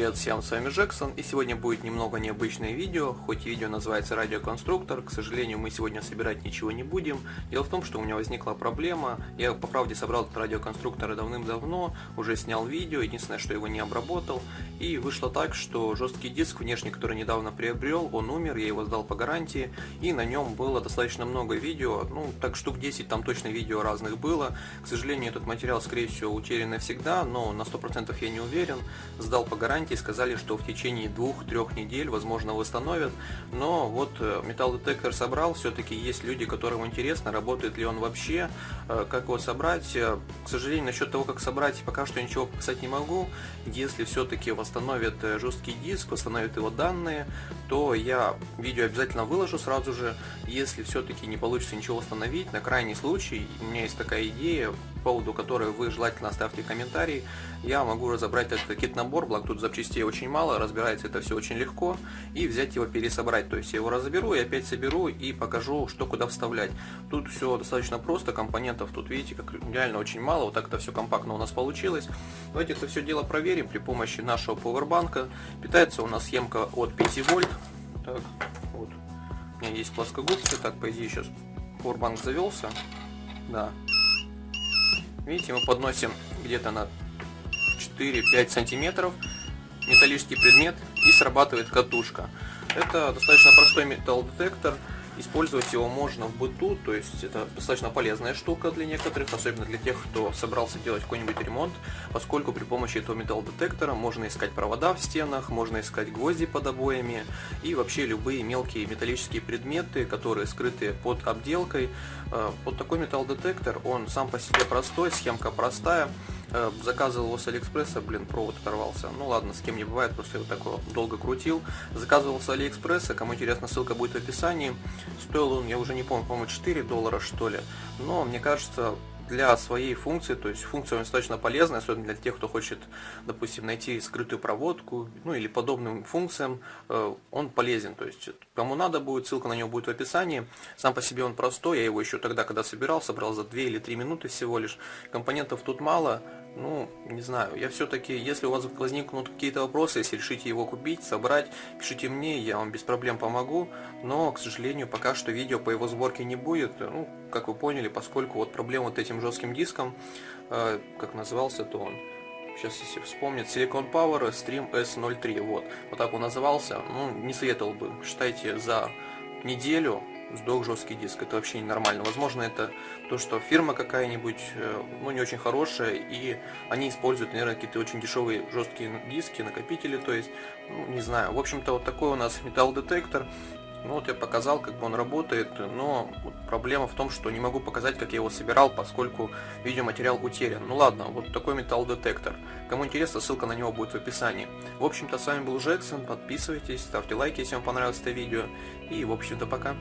Привет всем, с вами Джексон, и сегодня будет немного необычное видео, хоть видео называется радиоконструктор, к сожалению мы сегодня собирать ничего не будем. Дело в том, что у меня возникла проблема, я по правде собрал этот радиоконструктор давным-давно, уже снял видео, единственное, что его не обработал, и вышло так, что жесткий диск внешний, который недавно приобрел, он умер, я его сдал по гарантии, и на нем было достаточно много видео, ну так штук 10 там точно видео разных было. К сожалению, этот материал скорее всего утерян навсегда, но на 100% я не уверен. Сдал по гарантии, сказали, что в течение 2-3 недель возможно восстановят, но вот металлодетектор собрал, все-таки есть люди, которым интересно, работает ли он вообще, как его собрать. К сожалению, насчет того, как собрать, пока что ничего показать не могу. Если все-таки восстановят жесткий диск, восстановят его данные, то я видео обязательно выложу сразу же. Если все-таки не получится ничего восстановить, на крайний случай, у меня есть такая идея, по поводу которой вы желательно оставьте комментарий, я могу разобрать этот кит-набор, благо тут запчастей очень мало, разбирается это все очень легко, и взять его пересобрать, то есть я его разоберу и опять соберу и покажу, что куда вставлять. Тут все достаточно просто, компонентов тут видите, как реально очень мало, вот так это все компактно у нас получилось. Давайте это все дело проверим при помощи нашего пауэрбанка. Питается у нас схемка от 5 вольт. Так, вот. У меня есть плоскогубцы, так, по идее сейчас пауэрбанк завелся, да. Видите, мы подносим где-то на 4-5 сантиметров металлический предмет и срабатывает катушка. Это достаточно простой металлодетектор, использовать его можно в быту, то есть это достаточно полезная штука для некоторых, особенно для тех, кто собрался делать какой-нибудь ремонт, поскольку при помощи этого металлодетектора можно искать провода в стенах, можно искать гвозди под обоями и вообще любые мелкие металлические предметы, которые скрыты под обделкой. Вот такой металлодетектор, он сам по себе простой, схемка простая. Заказывал его с Алиэкспресса, блин, провод оторвался. Ну ладно, с кем не бывает, просто я вот так вот долго крутил. Заказывал с Алиэкспресса, кому интересно, ссылка будет в описании. Стоил он, я уже не помню, по-моему, $4 что ли. Но мне кажется, для своей функции, то есть функция достаточно полезная, особенно для тех, кто хочет, допустим, найти скрытую проводку, ну или подобным функциям, он полезен. То есть кому надо будет, ссылка на него будет в описании. Сам по себе он простой, я его еще тогда, когда собирал за 2 или 3 минуты всего лишь. Компонентов тут мало. Ну, не знаю, я все-таки, если у вас возникнут какие-то вопросы, если решите его купить, собрать, пишите мне, я вам без проблем помогу, но, к сожалению, пока что видео по его сборке не будет, ну, как вы поняли, поскольку вот проблема вот этим жестким диском, как назывался-то он, сейчас если вспомнить, Silicon Power Stream S03, вот так он назывался, ну, не советовал бы, считайте, за неделю сдох жесткий диск, это вообще ненормально. Возможно, это то, что фирма какая-нибудь, ну, не очень хорошая, и они используют, наверное, какие-то очень дешевые жесткие диски, накопители, то есть, ну, не знаю. В общем-то, вот такой у нас металлодетектор. Ну, вот я показал, как бы он работает, но вот проблема в том, что не могу показать, как я его собирал, поскольку видеоматериал утерян. Ну ладно, вот такой металлодетектор. Кому интересно, ссылка на него будет в описании. В общем-то, с вами был Джексон, подписывайтесь, ставьте лайки, если вам понравилось это видео, и, в общем-то, пока.